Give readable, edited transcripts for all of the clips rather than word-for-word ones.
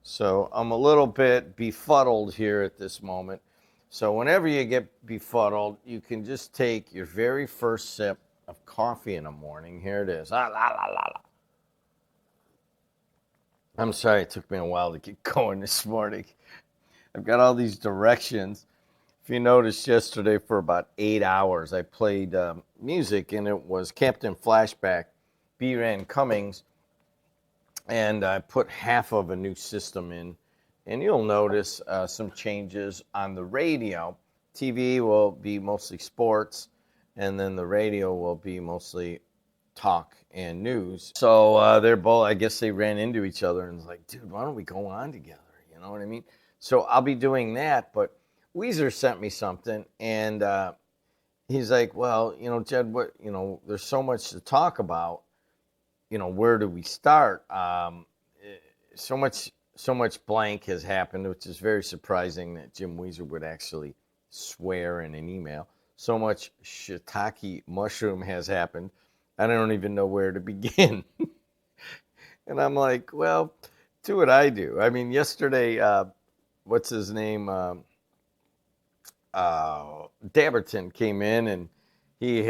So I'm a little bit befuddled here at this moment. So whenever you get befuddled, you can just take your very first sip of coffee in the morning. Here it is. Ah, la, la, la, la. I'm sorry it took me a while to get going this morning. I've got all these directions. If you noticed yesterday for about 8 hours, I played music, and it was Captain Flashback, B. Rand Cummings, and I put half of a new system in. And you'll notice some changes on the radio. TV will be mostly sports, and then the radio will be mostly talk and news. So they're both, I guess they ran into each other and was like, dude, why don't we go on together? You know what I mean? So I'll be doing that. But Weezer sent me something, and he's like, well, Jed, there's so much to talk about. Where do we start? So much blank has happened, which is very surprising that Jim Weezer would actually swear in an email. So much shiitake mushroom has happened. I don't even know where to begin. And I'm like, well, do what I do. I mean, yesterday, what's his name? Dabberton came in, and they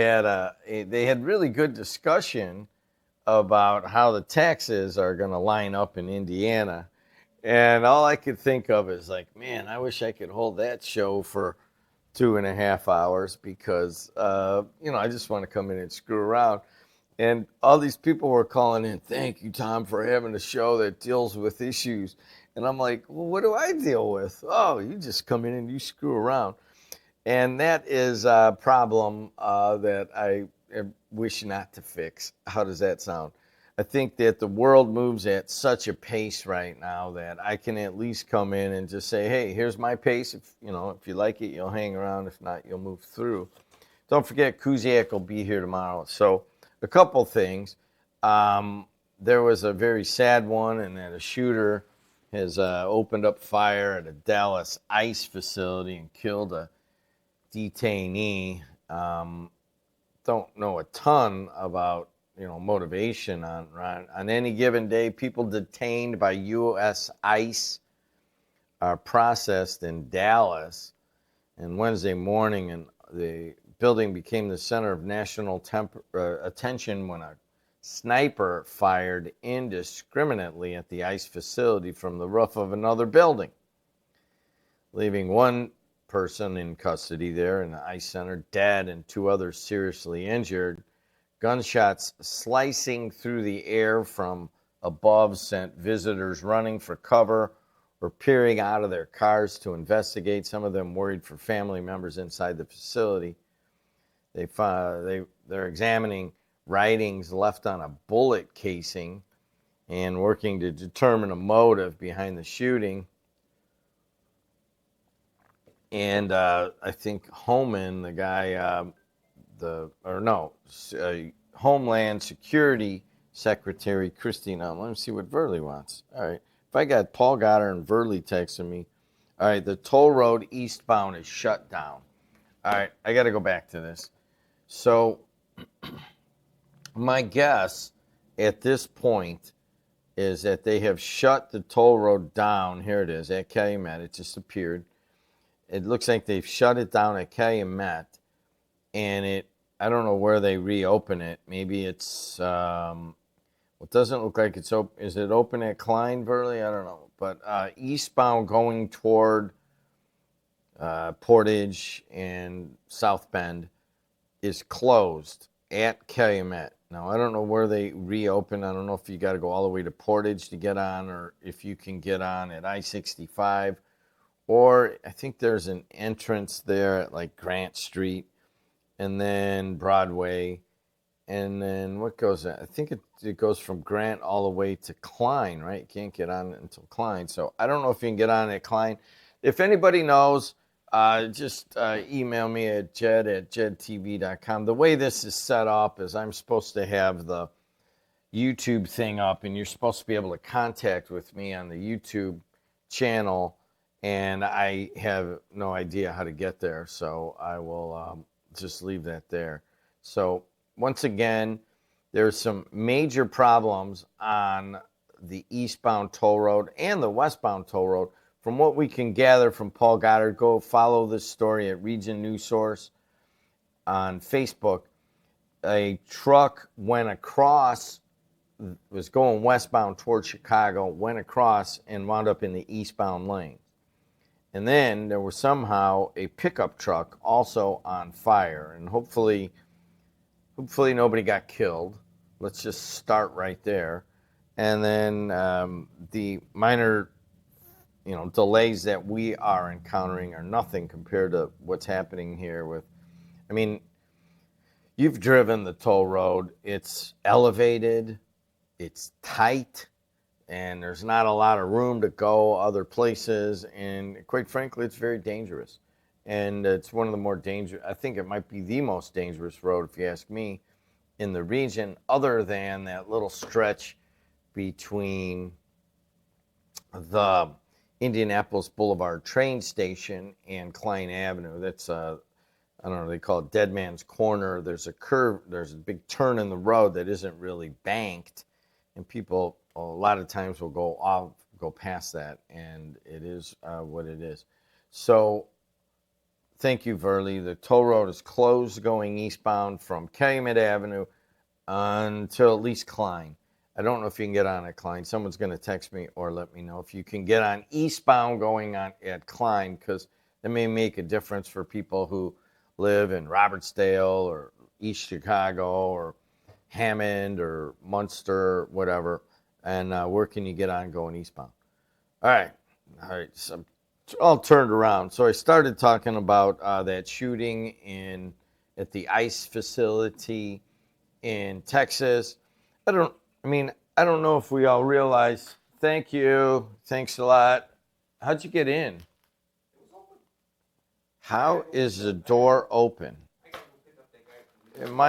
had really good discussion about how the taxes are going to line up in Indiana. And all I could think of is like, man, I wish I could hold that show for 2.5 hours because, I just want to come in and screw around. And all these people were calling in, thank you, Tom, for having a show that deals with issues. And I'm like, well, what do I deal with? Oh, you just come in and you screw around. And that is a problem that I wish not to fix. How does that sound? I think that the world moves at such a pace right now that I can at least come in and just say, hey, here's my pace. If you like it, you'll hang around. If not, you'll move through. Don't forget, Kuziak will be here tomorrow. So a couple things. There was a very sad one, and that a shooter has opened up fire at a Dallas ICE facility and killed a detainee. Don't know a ton about motivation on any given day. People detained by U.S. ICE are processed in Dallas, and Wednesday morning, and the building became the center of national attention when a sniper fired indiscriminately at the ICE facility from the roof of another building, leaving one person in custody there in the ICE center dead and two others seriously injured. Gunshots slicing through the air from above sent visitors running for cover or peering out of their cars to investigate, some of them worried for family members inside the facility. They're examining writings left on a bullet casing and working to determine a motive behind the shooting. And I think Homan, the guy, Homeland Security Secretary Christina. Let me see what Verley wants. All right. If I got Paul Goddard and Verley texting me, all right, the toll road eastbound is shut down. All right, I got to go back to this. So my guess at this point is that they have shut the toll road down. Here it is at Calumet. It just appeared. It looks like they've shut it down at Calumet, and I don't know where they reopen it. Maybe it's, it doesn't look like it's open. Is it open at Klein, Verley? I don't know. But eastbound going toward Portage and South Bend is closed at Calumet. Now, I don't know where they reopen. I don't know if you got to go all the way to Portage to get on, or if you can get on at I-65. Or I think there's an entrance there at like Grant Street, and then Broadway, and then what goes? I think it goes from Grant all the way to Klein, right? You can't get on until Klein. So I don't know if you can get on at Klein. If anybody knows, just email me at jed@jedtv.com. The way this is set up is I'm supposed to have the YouTube thing up, and you're supposed to be able to contact with me on the YouTube channel, and I have no idea how to get there, so I will just leave that there. So once again, there's some major problems on the eastbound toll road and the westbound toll road. From what we can gather from Paul Goddard, go follow this story at Region News Source on Facebook. A truck went across, was going westbound towards Chicago, went across and wound up in the eastbound lane. And then there was somehow a pickup truck also on fire. And hopefully nobody got killed. Let's just start right there. And then the minor delays that we are encountering are nothing compared to what's happening here with, I mean, you've driven the toll road. It's elevated, it's tight, and there's not a lot of room to go other places. And quite frankly, it's very dangerous. And it's one of the more dangerous, I think it might be the most dangerous road, if you ask me, in the region, other than that little stretch between the Indianapolis Boulevard train station and Klein Avenue. That's I don't know, they call it Dead Man's Corner. There's a curve, there's a big turn in the road that isn't really banked, and people a lot of times will go past that, and it is what it is. So thank you, Verley. The toll road is closed going eastbound from Calumet Avenue until at least Klein. I don't know if you can get on at Klein. Someone's going to text me or let me know if you can get on eastbound going on at Klein, because that may make a difference for people who live in Robertsdale or East Chicago or Hammond or Munster, whatever. And where can you get on going eastbound? All right. So I'm all turned around. So I started talking about that shooting at the ICE facility in Texas. I don't know if we all realize. Thank you. Thanks a lot. How'd you get in? How is the door open? I'm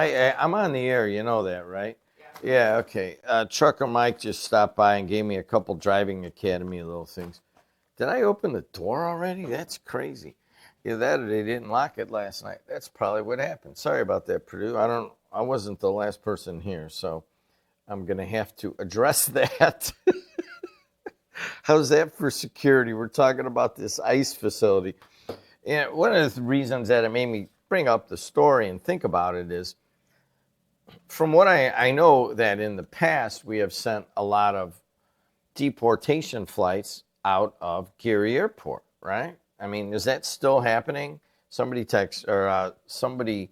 on the air. You know that, right? Yeah, okay. Trucker Mike just stopped by and gave me a couple driving academy little things. Did I open the door already? That's crazy. Either that or they didn't lock it last night. That's probably what happened. Sorry about that, Purdue. I wasn't the last person here, so I'm going to have to address that. How's that for security? We're talking about this ICE facility. And one of the reasons that it made me bring up the story and think about it is, from what I know, that in the past we have sent a lot of deportation flights out of Geary Airport, right? I mean, is that still happening? Somebody text or somebody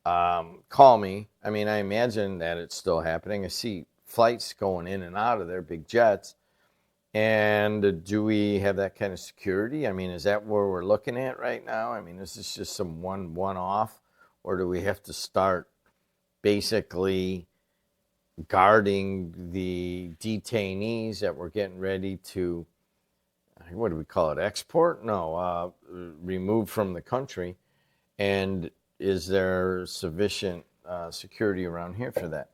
call me. I mean, I imagine that it's still happening. I see flights going in and out of there, big jets. And do we have that kind of security? I mean, is that where we're looking at right now? I mean, is this just some one-off, or do we have to start basically guarding the detainees that we're getting ready to, what do we call it, export? No, remove from the country. And is there sufficient security around here for that?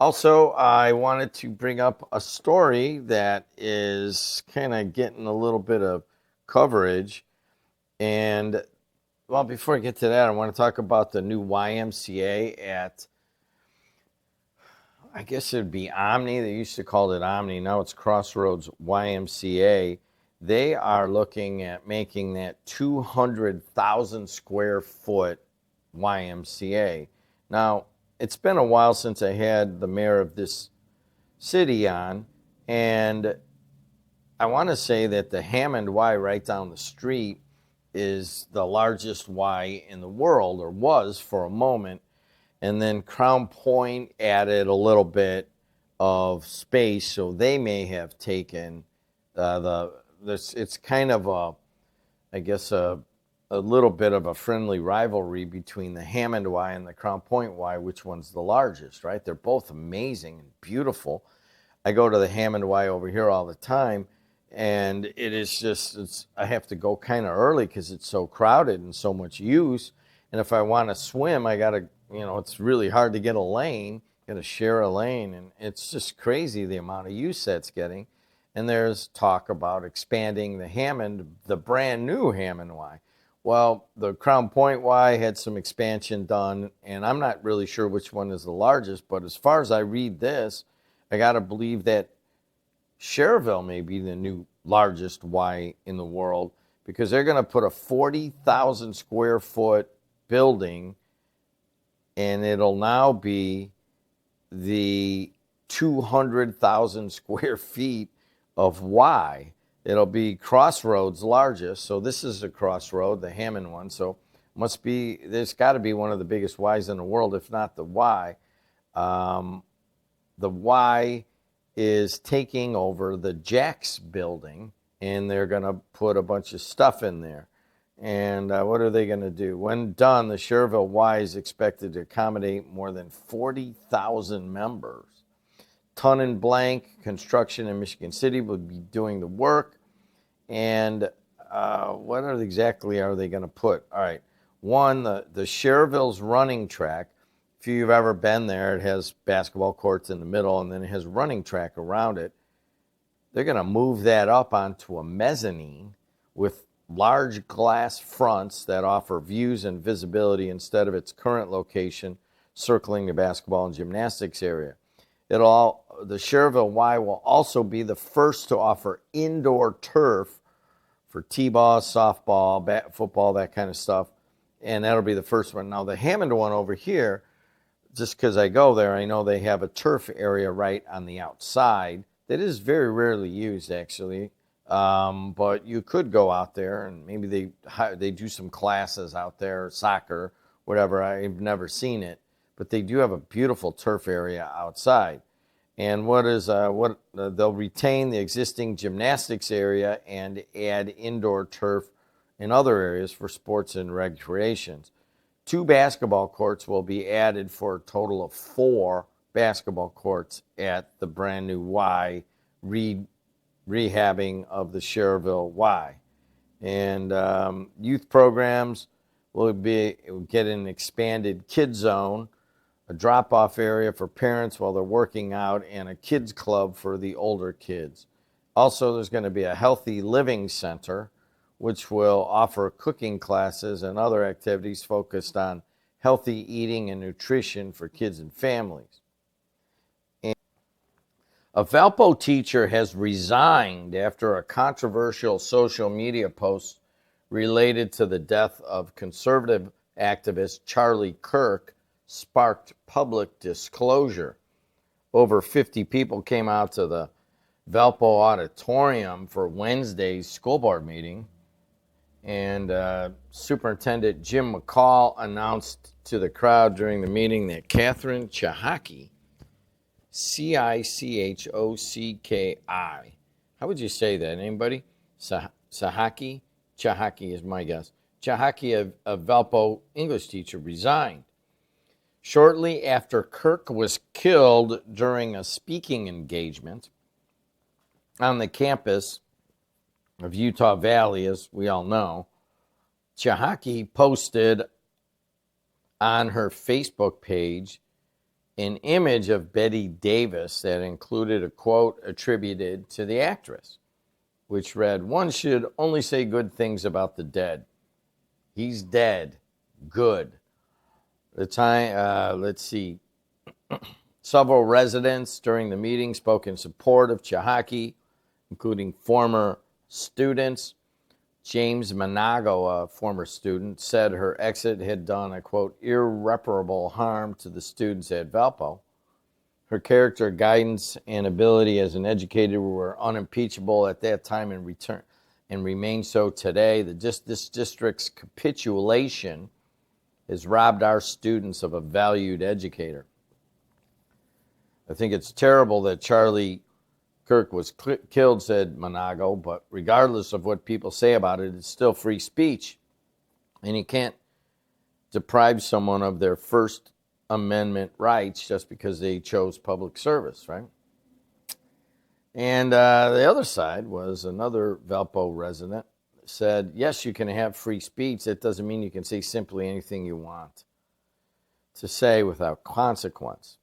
Also, I wanted to bring up a story that is kind of getting a little bit of coverage. And, well, before I get to that, I want to talk about the new YMCA at, I guess it'd be Omni. They used to call it Omni. Now it's Crossroads YMCA. They are looking at making that 200,000 square foot YMCA. Now, it's been a while since I had the mayor of this city on, and I want to say that the Hammond Y right down the street is the largest Y in the world, or was for a moment, and then Crown Point added a little bit of space, so they may have taken it's kind of a little bit of a friendly rivalry between the Hammond Y and the Crown Point Y, which one's the largest, right? They're both amazing and beautiful. I go to the Hammond Y over here all the time, and it is just, I have to go kind of early because it's so crowded and so much use. And if I want to swim, I got to, it's really hard to get a lane, got to share a lane, and it's just crazy the amount of use that's getting. And there's talk about expanding the brand new Hammond Y. Well, the Crown Point Y had some expansion done, and I'm not really sure which one is the largest, but as far as I read this, I got to believe that Cherville may be the new largest Y in the world because they're going to put a 40,000 square foot building, and it'll now be the 200,000 square feet of Y. It'll be Crossroads' largest. So this is a Crossroad, the Hammond one. So there's got to be one of the biggest Ys in the world, if not the Y. The Y is taking over the Jack's building, and they're going to put a bunch of stuff in there. And what are they going to do? When done, the Cherville Y is expected to accommodate more than 40,000 members. Ton and Blank Construction in Michigan City will be doing the work. And what exactly are they going to put? All right. One, the Cherville's running track. If you've ever been there, it has basketball courts in the middle, and then it has running track around it. They're going to move that up onto a mezzanine with large glass fronts that offer views and visibility instead of its current location circling the basketball and gymnastics area. The Cherville Y will also be the first to offer indoor turf for t-ball, softball, football, that kind of stuff, and that'll be the first one. Now, the Hammond one over here, just because I go there, I know they have a turf area right on the outside that is very rarely used, actually. But you could go out there, and maybe they do some classes out there, soccer, whatever. I've never seen it, but they do have a beautiful turf area outside. And they'll retain the existing gymnastics area and add indoor turf in other areas for sports and recreations. 2 basketball courts will be added for a total of 4 basketball courts at the brand new Y rehabbing of the Cherville Y. And youth programs will get an expanded kid zone, a drop-off area for parents while they're working out, and a kids club for the older kids. Also, there's going to be a healthy living center, which will offer cooking classes and other activities focused on healthy eating and nutrition for kids and families. And a Valpo teacher has resigned after a controversial social media post related to the death of conservative activist Charlie Kirk sparked public disclosure. Over 50 people came out to the Valpo auditorium for Wednesday's school board meeting, and Superintendent Jim McCall announced to the crowd during the meeting that Catherine Cichocki, Cichocki, how would you say that? Anybody? Cichocki? Cichocki is my guess. Cichocki, a Valpo English teacher, resigned. Shortly after Kirk was killed during a speaking engagement on the campus of Utah Valley, as we all know, Cichocki posted on her Facebook page an image of Betty Davis that included a quote attributed to the actress, which read, "One should only say good things about the dead. He's dead. Good." The time, let's see, several residents during the meeting spoke in support of Cichocki, including former students. James Monago, a former student, said her exit had done a, quote, irreparable harm to the students at Valpo. Her character, guidance, and ability as an educator were unimpeachable at that time and remain so today. This district's capitulation has robbed our students of a valued educator. I think it's terrible that Charlie Kirk was killed, said Monago, but regardless of what people say about it, it's still free speech. And you can't deprive someone of their First Amendment rights just because they chose public service, right? And the other side was another Valpo resident said, yes, you can have free speech. That doesn't mean you can say simply anything you want to say without consequence.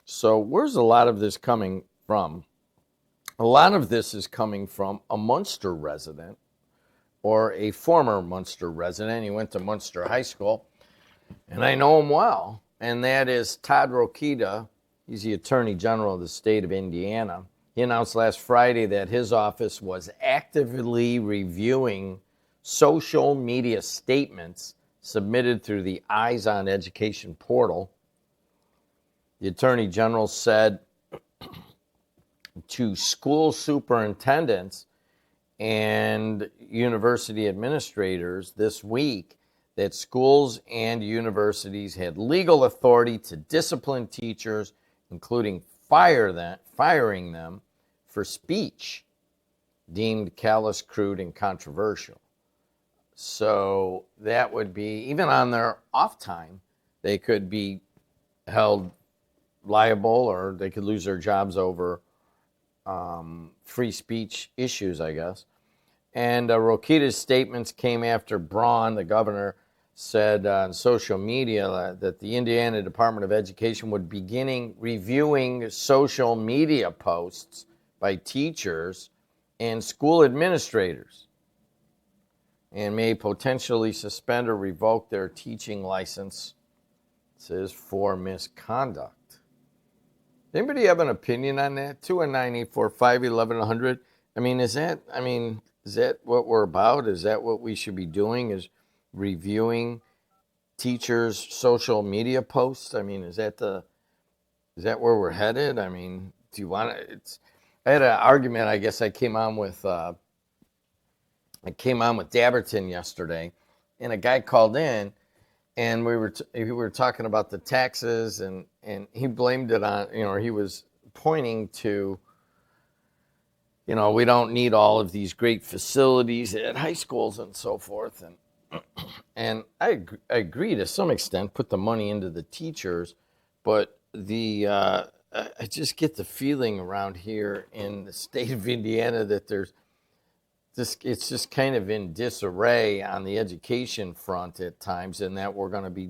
So where's a lot of this coming from? A lot of this is coming from a Munster resident or a former Munster resident. He went to Munster High School, and I know him well, and that is Todd Rokita. He's the Attorney General of the state of Indiana. He announced last Friday that his office was actively reviewing social media statements submitted through the Eyes on Education portal. The Attorney General said to school superintendents and university administrators this week that schools and universities had legal authority to discipline teachers, including firing them for speech deemed callous, crude, and controversial. So that would be, even on their off time, they could be held liable, or they could lose their jobs over free speech issues, I guess. And Rokita's statements came after Braun, the governor, said on social media that the Indiana Department of Education would begin reviewing social media posts by teachers and school administrators and may potentially suspend or revoke their teaching licenses for misconduct. Anybody have an opinion on that? 219-845-1100. I mean, is that what we're about? Is that what we should be doing? Is reviewing teachers' social media posts? I mean, is that where we're headed? I mean, do you want to? I had an argument. I guess I came on with Dabberton yesterday, and a guy called in, and we were talking about the taxes, and he blamed it on, he was pointing to, we don't need all of these great facilities at high schools and so forth, and I agree to some extent, put the money into the teachers, but I just get the feeling around here in the state of Indiana that it's just kind of in disarray on the education front at times, and that we're going to be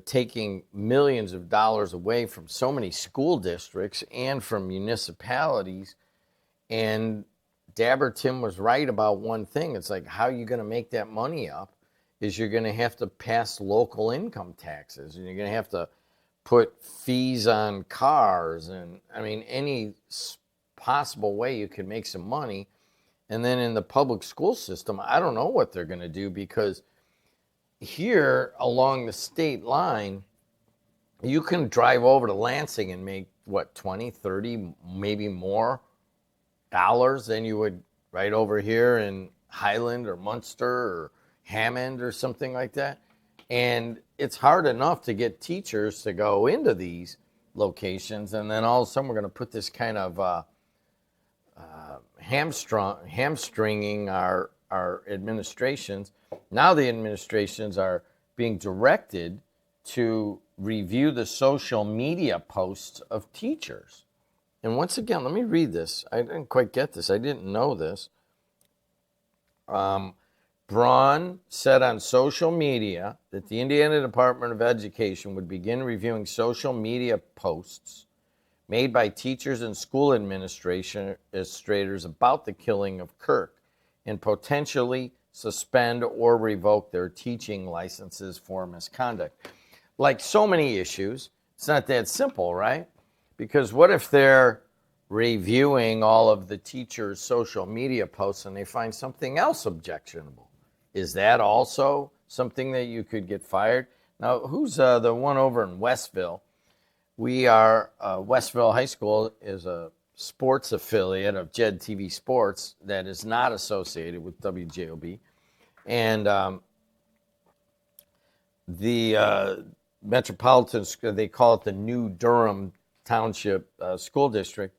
taking millions of dollars away from so many school districts and from municipalities. And Dabberton was right about one thing. It's like, how are you going to make that money up is you're going to have to pass local income taxes, and you're going to have to put fees on cars, and any possible way you could make some money. And then in the public school system, I don't know what they're going to do, because here along the state line, you can drive over to Lansing and make, 20, 30, maybe more dollars than you would right over here in Highland or Munster or Hammond or something like that. And it's hard enough to get teachers to go into these locations, and then all of a sudden we're going to put this kind of hamstringing our administrations. Now the administrations are being directed to review the social media posts of teachers. And once again, let me read this. I didn't quite get this. I didn't know this. Braun said on social media that the Indiana Department of Education would begin reviewing social media posts made by teachers and school administrators about the killing of Kirk, and potentially suspend or revoke their teaching licenses for misconduct. Like so many issues, it's not that simple, right? Because what if they're reviewing all of the teachers' social media posts and they find something else objectionable? Is that also something that you could get fired? Now, who's the one over in Westville? Westville High School is a sports affiliate of JED TV Sports that is not associated with WJOB. And the Metropolitan, they call it the New Durham Township School District,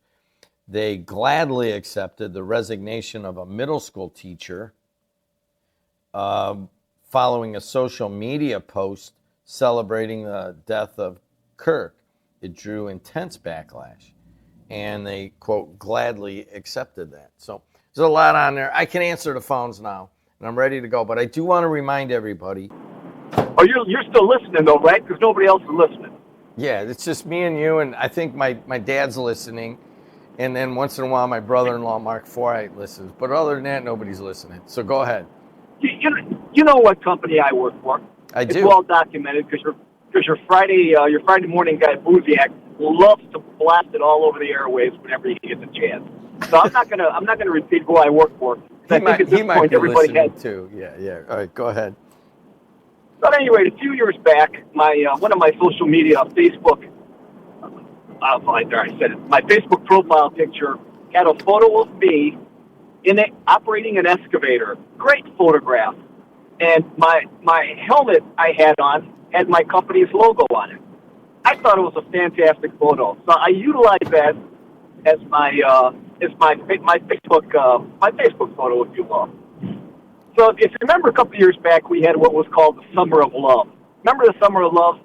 they gladly accepted the resignation of a middle school teacher following a social media post celebrating the death of Kirk. It drew intense backlash, and they, quote, gladly accepted that. So there's a lot on there. I can answer the phones now, and I'm ready to go, but I do want to remind everybody. Oh, you're still listening, though, right? Because nobody else is listening. Yeah, it's just me and you, and I think my dad's listening, and then once in a while my brother-in-law, Mark Forsythe, listens. But other than that, nobody's listening. So go ahead. You know what company I work for? I do. It's well documented because your Friday morning guy Buziak loves to blast it all over the airwaves whenever he gets a chance. So I'm not gonna repeat who I work for. I think at this point be everybody listening has. too. Yeah. All right, go ahead. But anyway, a few years back, my one of my social media, Facebook, there I said it. My Facebook profile picture had a photo of me operating an excavator. Great photograph. And my helmet I had on had my company's logo on it. I thought it was a fantastic photo, so I utilized that as my Facebook photo, if you will. So if you remember, a couple of years back, we had what was called the Summer of Love. Remember the Summer of Love?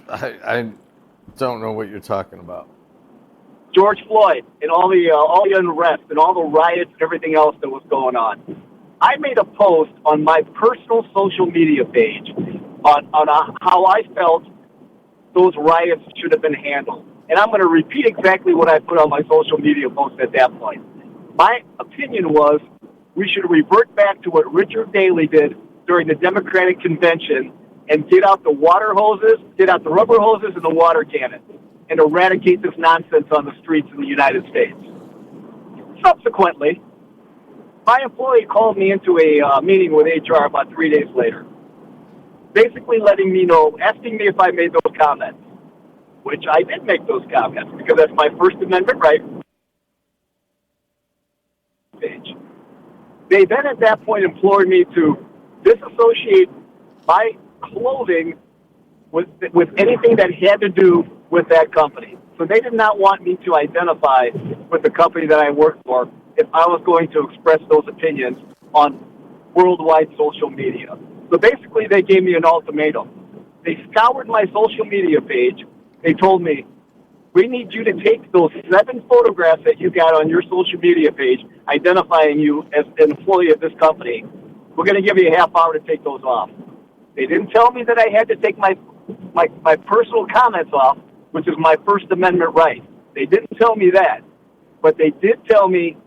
I don't know what you're talking about. George Floyd and all the unrest and all the riots and everything else that was going on. I made a post on my personal social media page on how I felt those riots should have been handled. And I'm going to repeat exactly what I put on my social media post at that point. My opinion was we should revert back to what Richard Daley did during the Democratic Convention and get out the water hoses, get out the rubber hoses and the water cannons, and eradicate this nonsense on the streets in the United States. Subsequently, my employee called me into a meeting with HR about 3 days later, basically letting me know, asking me if I made those comments, which I did make those comments because that's my First Amendment right. They then at that point implored me to disassociate my clothing with anything that had to do with that company. So they did not want me to identify with the company that I work for if I was going to express those opinions on worldwide social media. So basically they gave me an ultimatum. They scoured my social media page. They told me, we need you to take those 7 photographs that you got on your social media page identifying you as an employee of this company. We're going to give you a half hour to take those off. They didn't tell me that I had to take my personal comments off, which is my First Amendment right. They didn't tell me that. But they did tell me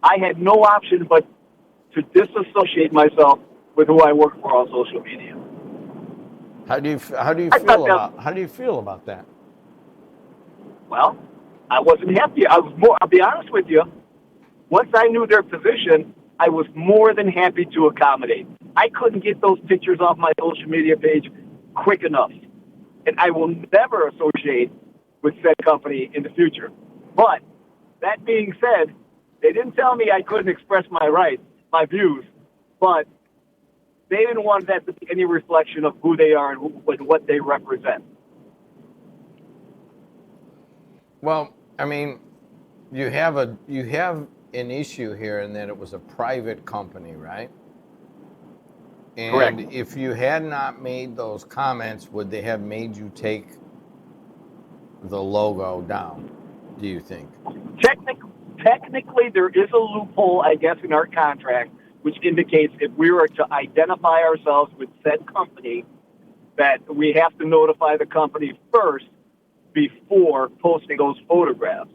I had no option but to disassociate myself with who I work for on social media. How do you feel about that? Well, I wasn't happy. I'll be honest with you. Once I knew their position, I was more than happy to accommodate. I couldn't get those pictures off my social media page quick enough. And I will never associate with said company in the future. But that being said, they didn't tell me I couldn't express my rights, my views, but they didn't want that to be any reflection of who they are and what they represent. Well, I mean, you have an issue here in that it was a private company, right? And correct. If you had not made those comments, would they have made you take the logo down, do you think? Technically, there is a loophole, I guess, in our contract, which indicates if we were to identify ourselves with said company, that we have to notify the company first before posting those photographs.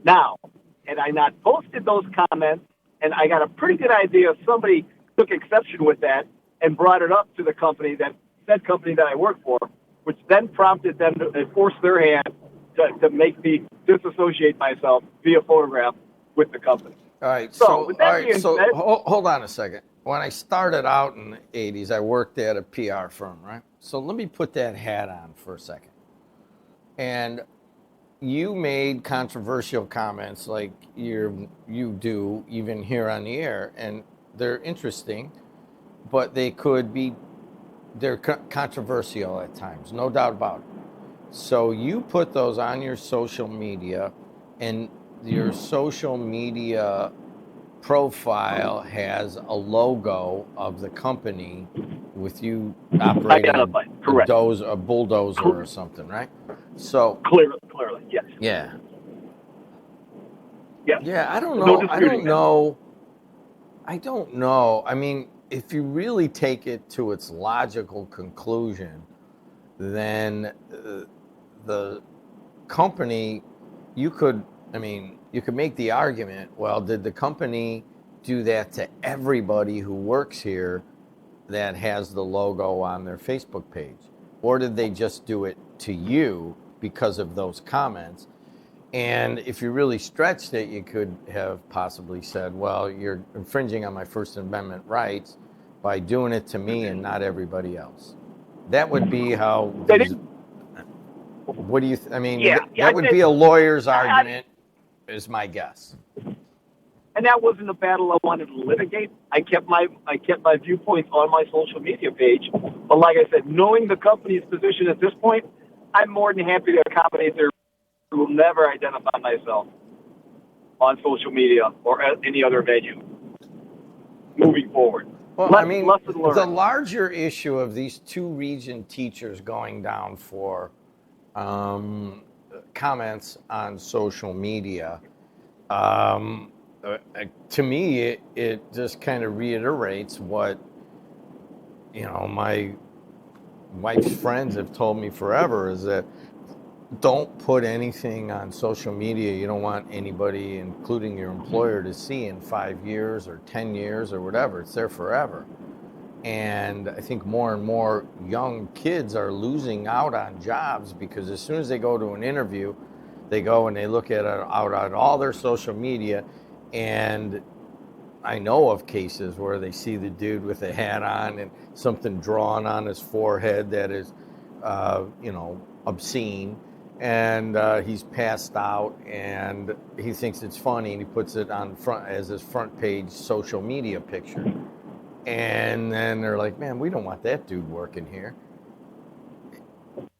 Now, had I not posted those comments, and I got a pretty good idea if somebody took exception with that and brought it up to the company, that said company that I work for, which then prompted them to force their hand to make me disassociate myself via photograph with the company. All right. So with that being said, hold on a second. When I started out in the 80s, I worked at a PR firm, right? So let me put that hat on for a second. And you made controversial comments like you do even here on the air, and they're interesting, but they're controversial at times, no doubt about it. So you put those on your social media, and your social media profile has a logo of the company with you operating a bulldozer or something, right? So clearly, yes. Yeah. Yes. Yeah, I don't No know. I don't know. I mean, if you really take it to its logical conclusion, then the company, you could make the argument, well, did the company do that to everybody who works here that has the logo on their Facebook page? Or did they just do it to you because of those comments. And if you really stretched it, you could have possibly said, well, you're infringing on my First Amendment rights by doing it to me and not everybody else. That would be how these, what do you, I mean, that would be a lawyer's argument, is my guess. And that wasn't a battle I wanted to litigate. I kept my viewpoints on my social media page. But like I said, knowing the company's position at this point, I'm more than happy to accommodate their. I will never identify myself on social media or any other venue moving forward. Well, I mean, the larger issue of these two region teachers going down for comments on social media, to me, it just kind of reiterates what, my wife's friends have told me forever, is that don't put anything on social media you don't want anybody, including your employer, to see in 5 years or 10 years or whatever. It's there forever. And I think more and more young kids are losing out on jobs because as soon as they go to an interview, they go and they look at it out on all their social media. And I know of cases where they see the dude with a hat on and something drawn on his forehead that is, obscene. And he's passed out and he thinks it's funny and he puts it on front as his front page social media picture. And then they're like, man, we don't want that dude working here.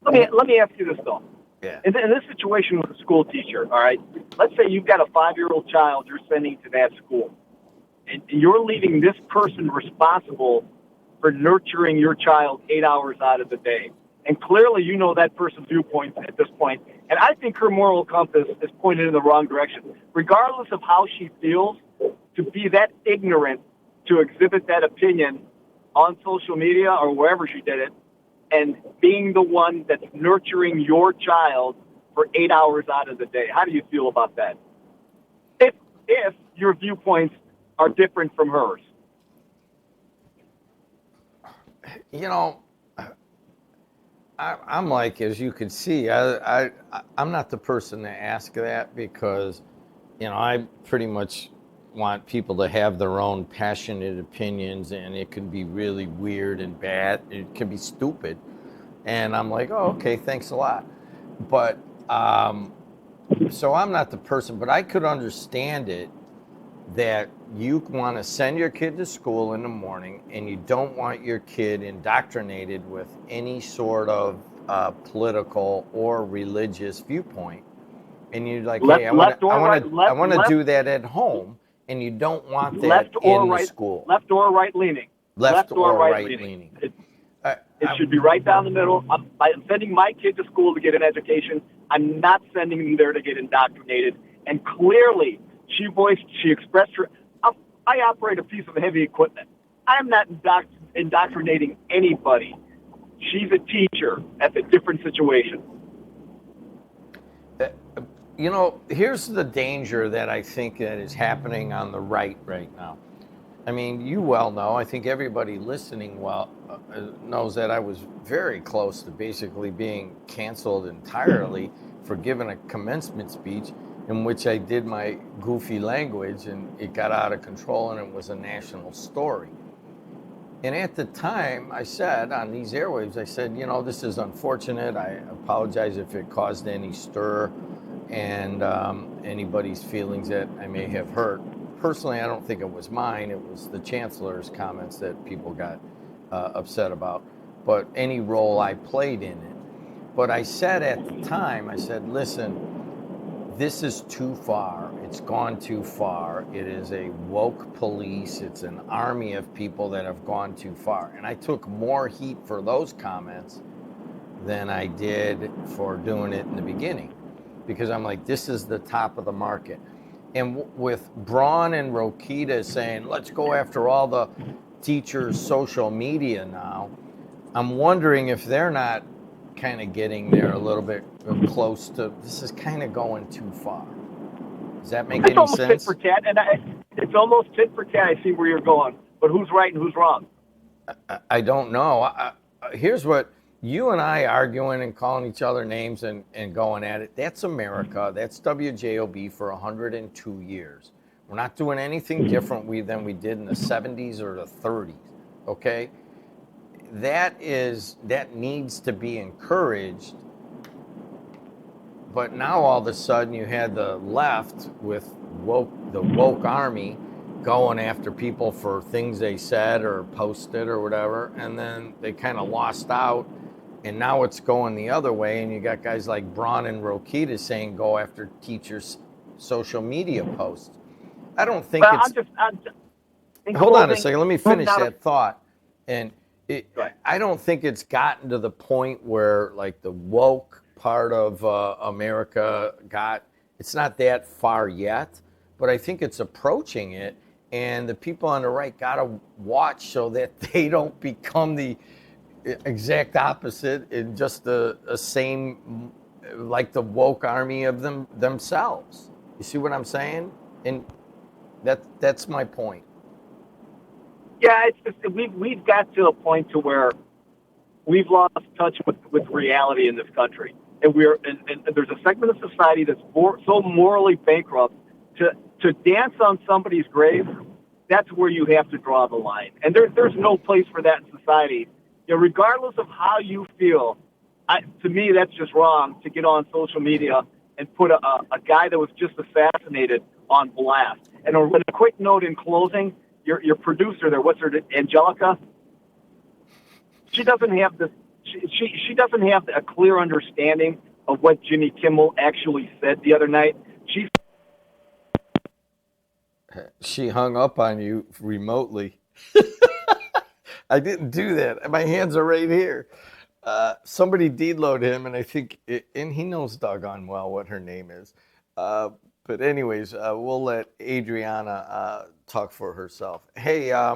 Let me ask you this though. Yeah. In this situation with a school teacher, all right, let's say you've got a 5-year-old child you're sending to that school, and you're leaving this person responsible for nurturing your child 8 hours out of the day. And clearly you know that person's viewpoint at this point. And I think her moral compass is pointed in the wrong direction. Regardless of how she feels, to be that ignorant to exhibit that opinion on social media or wherever she did it, and being the one that's nurturing your child for 8 hours out of the day. How do you feel about that? If your viewpoints are different from hers. I'm like, as you can see, I'm not the person to ask that because, I pretty much want people to have their own passionate opinions, and it can be really weird and bad. It can be stupid. And I'm like, oh, okay, thanks a lot. But, so I'm not the person, but I could understand it that you want to send your kid to school in the morning and you don't want your kid indoctrinated with any sort of political or religious viewpoint. And you're like, hey, I want to do that at home, and you don't want that in the school. Left or right leaning. Left or right leaning. It should be right down the middle. I'm sending my kid to school to get an education. I'm not sending them there to get indoctrinated. And clearly, she expressed her. I operate a piece of heavy equipment. I'm not indoctrinating anybody. She's a teacher. That's a different situation. Here's the danger that I think that is happening on the right now. I mean, you well know, I think everybody listening knows that I was very close to basically being canceled entirely for giving a commencement speech in which I did my goofy language, and it got out of control and it was a national story. And at the time, I said on these airwaves, I said, this is unfortunate. I apologize if it caused any stir and anybody's feelings that I may have hurt. Personally, I don't think it was mine. It was the chancellor's comments that people got upset about, but any role I played in it. But I said at the time, I said, listen, this is too far. It's gone too far. It is a woke police. It's an army of people that have gone too far. And I took more heat for those comments than I did for doing it in the beginning, because I'm like, this is the top of the market. And with Braun and Rokita saying, let's go after all the teachers' social media now, I'm wondering if they're not kind of getting there a little bit close to, this is kind of going too far. Does that make any sense? It's almost tit for tat, and it's almost tit for tat. I see where you're going, but who's right and who's wrong? I don't know. Here's what you and I arguing and calling each other names and going at it, that's America. That's WJOB for 102 years. We're not doing anything different than we did in the 70s or the 30s. Okay? That needs to be encouraged. But now all of a sudden you had the left with the woke army going after people for things they said or posted or whatever, and then they kind of lost out, and now it's going the other way, and you got guys like Braun and Rokita saying go after teachers' social media posts. I don't think Well, it's. Hold on a closing, second. Let me finish that thought. And I don't think it's gotten to the point where like the woke part of America it's not that far yet, but I think it's approaching it. And the people on the right got to watch so that they don't become the exact opposite and just the same, like the woke army of themselves. You see what I'm saying? And that's my point. Yeah, it's just, we've got to a point to where we've lost touch with reality in this country, and and there's a segment of society that's so morally bankrupt to dance on somebody's grave. That's where you have to draw the line, and there's no place for that in society. You know, regardless of how you feel, to me that's just wrong to get on social media and put a guy that was just assassinated on blast. And a quick note in closing. Your producer there, what's her, Angelica? She doesn't have this. She doesn't have a clear understanding of what Jimmy Kimmel actually said the other night. She hung up on you remotely. I didn't do that. My hands are right here. Somebody deload him, and I think, and he knows doggone well what her name is. But anyways, we'll let Adriana talk for herself. Hey,